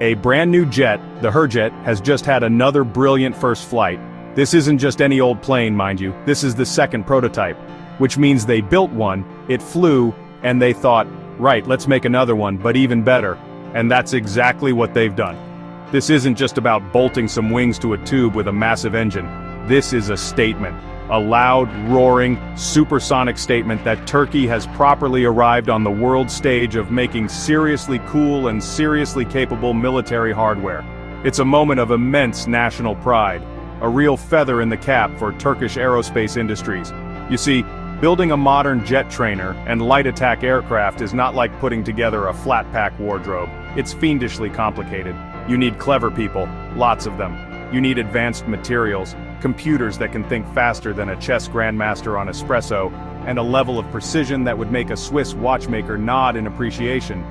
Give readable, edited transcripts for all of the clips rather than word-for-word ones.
A brand new jet, the HÜRJET, has just had another brilliant first flight. This isn't just any old plane, mind you, this is the second prototype. Which means they built one, it flew, and they thought, right, let's make another one, but even better. And that's exactly what they've done. This isn't just about bolting some wings to a tube with a massive engine. This is a statement. A loud, roaring, supersonic statement that Turkey has properly arrived on the world stage of making seriously cool and seriously capable military hardware. It's a moment of immense national pride, a real feather in the cap for Turkish Aerospace Industries. You see, building a modern jet trainer and light attack aircraft is not like putting together a flat-pack wardrobe. It's fiendishly complicated. You need clever people, lots of them. You need advanced materials, computers that can think faster than a chess grandmaster on espresso, and a level of precision that would make a Swiss watchmaker nod in appreciation.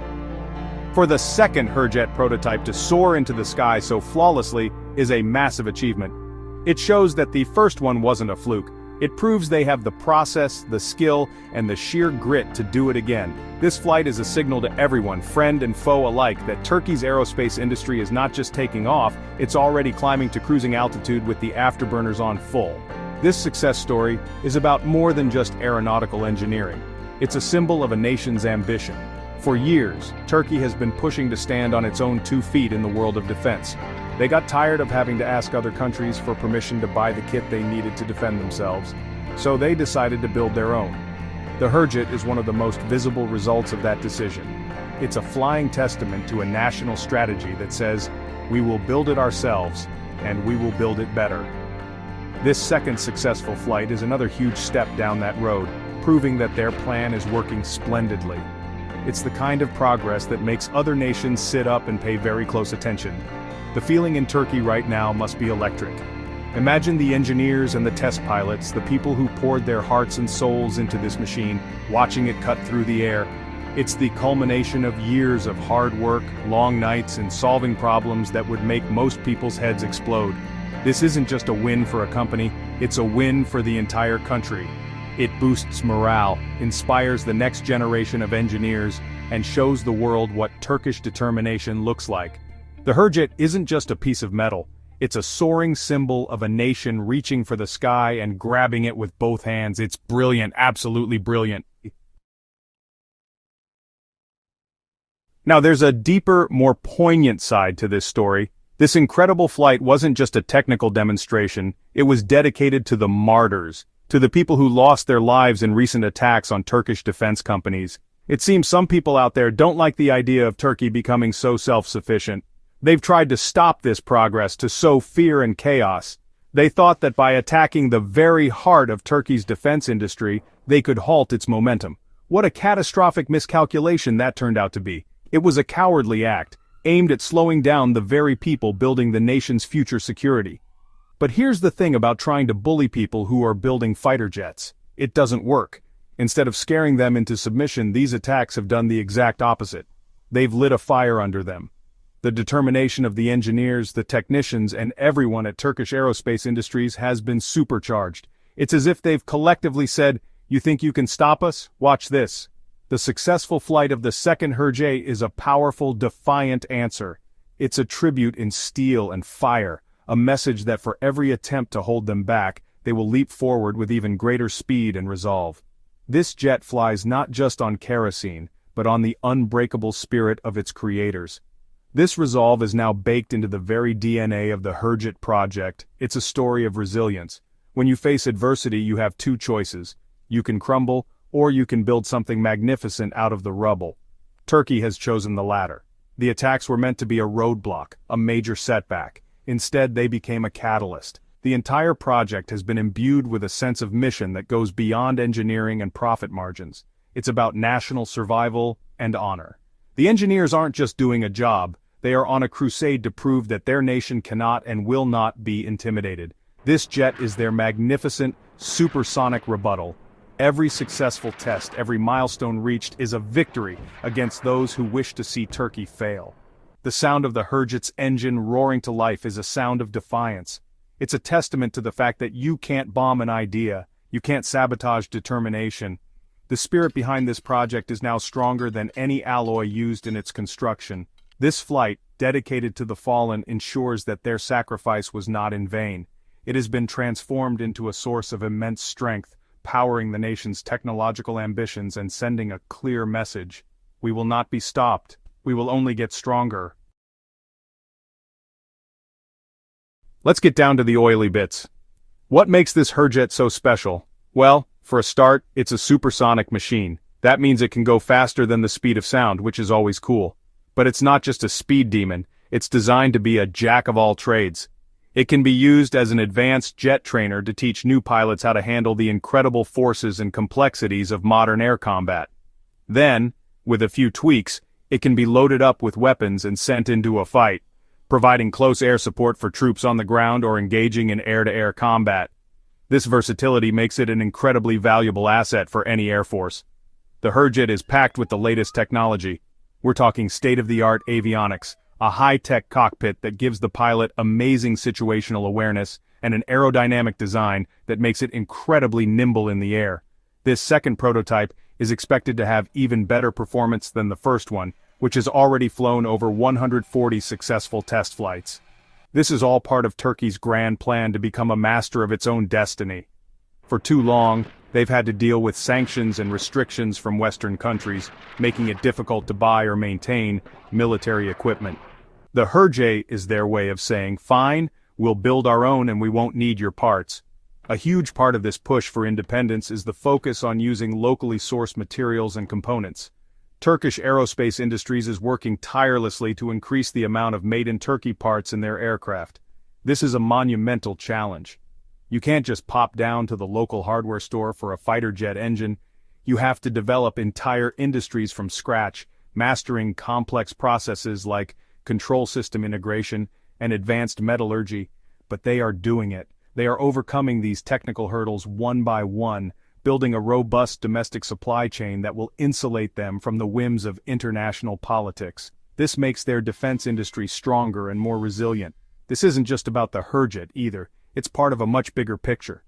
For the second HÜRJET prototype to soar into the sky so flawlessly is a massive achievement. It shows that the first one wasn't a fluke. It proves they have the process, the skill, and the sheer grit to do it again. This flight is a signal to everyone, friend and foe alike, that Turkey's aerospace industry is not just taking off, it's already climbing to cruising altitude with the afterburners on full. This success story is about more than just aeronautical engineering. It's a symbol of a nation's ambition. For years, Turkey has been pushing to stand on its own 2 feet in the world of defense. They got tired of having to ask other countries for permission to buy the kit they needed to defend themselves, so they decided to build their own. The HÜRJET is one of the most visible results of that decision. It's a flying testament to a national strategy that says, we will build it ourselves, and we will build it better. This second successful flight is another huge step down that road, proving that their plan is working splendidly. It's the kind of progress that makes other nations sit up and pay very close attention. The feeling in Turkey right now must be electric. Imagine the engineers and the test pilots, the people who poured their hearts and souls into this machine, watching it cut through the air. It's the culmination of years of hard work, long nights, and solving problems that would make most people's heads explode. This isn't just a win for a company, it's a win for the entire country. It boosts morale, inspires the next generation of engineers, and shows the world what Turkish determination looks like. The HÜRJET isn't just a piece of metal, it's a soaring symbol of a nation reaching for the sky and grabbing it with both hands. It's brilliant, absolutely brilliant. Now there's a deeper, more poignant side to this story. This incredible flight wasn't just a technical demonstration, it was dedicated to the martyrs, to the people who lost their lives in recent attacks on Turkish defense companies. It seems some people out there don't like the idea of Turkey becoming so self-sufficient. They've tried to stop this progress, to sow fear and chaos. They thought that by attacking the very heart of Turkey's defense industry, they could halt its momentum. What a catastrophic miscalculation that turned out to be. It was a cowardly act, aimed at slowing down the very people building the nation's future security. But here's the thing about trying to bully people who are building fighter jets. It doesn't work. Instead of scaring them into submission, these attacks have done the exact opposite. They've lit a fire under them. The determination of the engineers, the technicians, and everyone at Turkish Aerospace Industries has been supercharged. It's as if they've collectively said, you think you can stop us? Watch this. The successful flight of the second HÜRJET is a powerful, defiant answer. It's a tribute in steel and fire, a message that for every attempt to hold them back, they will leap forward with even greater speed and resolve. This jet flies not just on kerosene, but on the unbreakable spirit of its creators. This resolve is now baked into the very DNA of the HÜRJET project. It's a story of resilience. When you face adversity, you have 2 choices. You can crumble, or you can build something magnificent out of the rubble. Turkey has chosen the latter. The attacks were meant to be a roadblock, a major setback. Instead, they became a catalyst. The entire project has been imbued with a sense of mission that goes beyond engineering and profit margins. It's about national survival and honor. The engineers aren't just doing a job, they are on a crusade to prove that their nation cannot and will not be intimidated. This jet is their magnificent, supersonic rebuttal. Every successful test, every milestone reached is a victory against those who wish to see Turkey fail. The sound of the HÜRJET's engine roaring to life is a sound of defiance. It's a testament to the fact that you can't bomb an idea, you can't sabotage determination. The spirit behind this project is now stronger than any alloy used in its construction. This flight, dedicated to the fallen, ensures that their sacrifice was not in vain. It has been transformed into a source of immense strength, powering the nation's technological ambitions and sending a clear message. We will not be stopped. We will only get stronger. Let's get down to the oily bits. What makes this HÜRJET so special? Well, for a start, it's a supersonic machine. That means it can go faster than the speed of sound, which is always cool. But it's not just a speed demon, it's designed to be a jack of all trades. It can be used as an advanced jet trainer to teach new pilots how to handle the incredible forces and complexities of modern air combat. Then, with a few tweaks, it can be loaded up with weapons and sent into a fight, providing close air support for troops on the ground or engaging in air-to-air combat. This versatility makes it an incredibly valuable asset for any air force. The HÜRJET is packed with the latest technology. We're talking state-of-the-art avionics, a high-tech cockpit that gives the pilot amazing situational awareness, and an aerodynamic design that makes it incredibly nimble in the air. This second prototype is expected to have even better performance than the first one, which has already flown over 140 successful test flights. This is all part of Turkey's grand plan to become a master of its own destiny. For too long, they've had to deal with sanctions and restrictions from Western countries, making it difficult to buy or maintain military equipment. The HÜRJET is their way of saying, fine, we'll build our own and we won't need your parts. A huge part of this push for independence is the focus on using locally sourced materials and components. Turkish Aerospace Industries is working tirelessly to increase the amount of made-in-Turkey parts in their aircraft. This is a monumental challenge. You can't just pop down to the local hardware store for a fighter jet engine. You have to develop entire industries from scratch, mastering complex processes like control system integration and advanced metallurgy. But they are doing it. They are overcoming these technical hurdles one by one, building a robust domestic supply chain that will insulate them from the whims of international politics. This makes their defense industry stronger and more resilient. This isn't just about the HÜRJET either. It's part of a much bigger picture.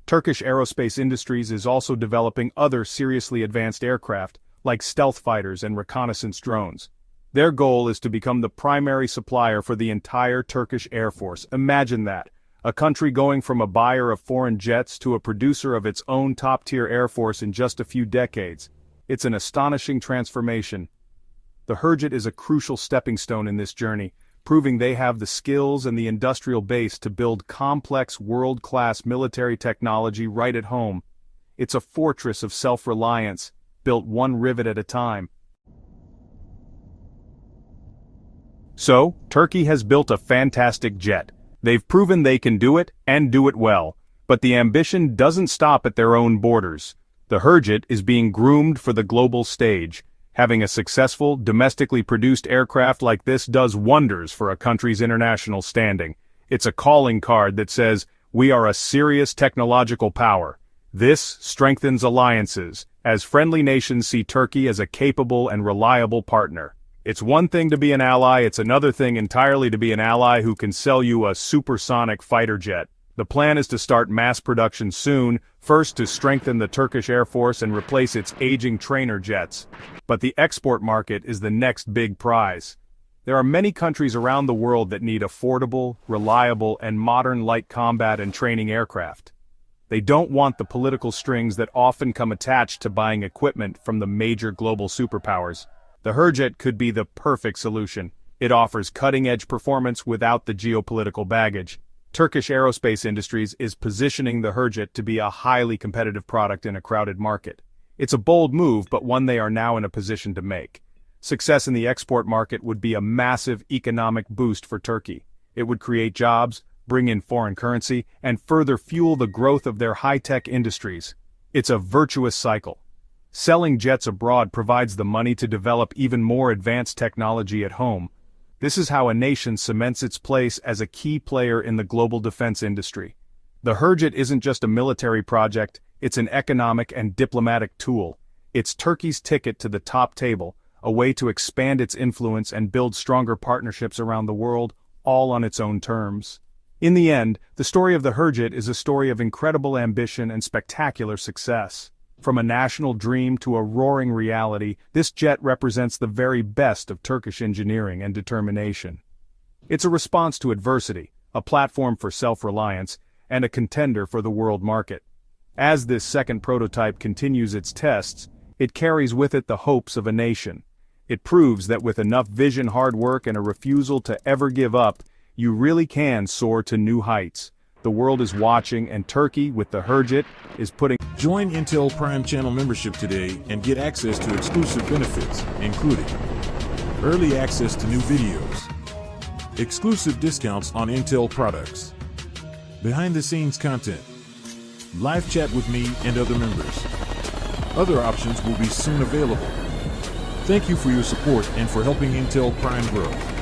Turkish Aerospace Industries is also developing other seriously advanced aircraft, like stealth fighters and reconnaissance drones. Their goal is to become the primary supplier for the entire Turkish Air Force. Imagine that. A country going from a buyer of foreign jets to a producer of its own top-tier air force in just a few decades. It's an astonishing transformation. The HÜRJET is a crucial stepping stone in this journey, proving they have the skills and the industrial base to build complex world-class military technology right at home. It's a fortress of self-reliance, built one rivet at a time. So, Turkey has built a fantastic jet. They've proven they can do it, and do it well. But the ambition doesn't stop at their own borders. The HÜRJET is being groomed for the global stage. Having a successful, domestically produced aircraft like this does wonders for a country's international standing. It's a calling card that says, we are a serious technological power. This strengthens alliances, as friendly nations see Turkey as a capable and reliable partner. It's one thing to be an ally, it's another thing entirely to be an ally who can sell you a supersonic fighter jet. The plan is to start mass production soon, first to strengthen the Turkish Air Force and replace its aging trainer jets. But the export market is the next big prize. There are many countries around the world that need affordable, reliable, and modern light combat and training aircraft. They don't want the political strings that often come attached to buying equipment from the major global superpowers. The HÜRJET could be the perfect solution. It offers cutting-edge performance without the geopolitical baggage. Turkish Aerospace Industries is positioning the HÜRJET to be a highly competitive product in a crowded market. It's a bold move, but one they are now in a position to make. Success in the export market would be a massive economic boost for Turkey. It would create jobs, bring in foreign currency, and further fuel the growth of their high-tech industries. It's a virtuous cycle. Selling jets abroad provides the money to develop even more advanced technology at home. This is how a nation cements its place as a key player in the global defense industry. The HÜRJET isn't just a military project, it's an economic and diplomatic tool. It's Turkey's ticket to the top table, a way to expand its influence and build stronger partnerships around the world, all on its own terms. In the end, the story of the HÜRJET is a story of incredible ambition and spectacular success. From a national dream to a roaring reality, this jet represents the very best of Turkish engineering and determination. It's a response to adversity, a platform for self-reliance, and a contender for the world market. As this second prototype continues its tests, it carries with it the hopes of a nation. It proves that with enough vision, hard work, and a refusal to ever give up, you really can soar to new heights. The world is watching, and Turkey, with the HÜRJET, is putting... Join Intel Prime channel membership today and get access to exclusive benefits, including early access to new videos, exclusive discounts on Intel products, behind-the-scenes content, live chat with me and other members. Other options will be soon available. Thank you for your support and for helping Intel Prime grow.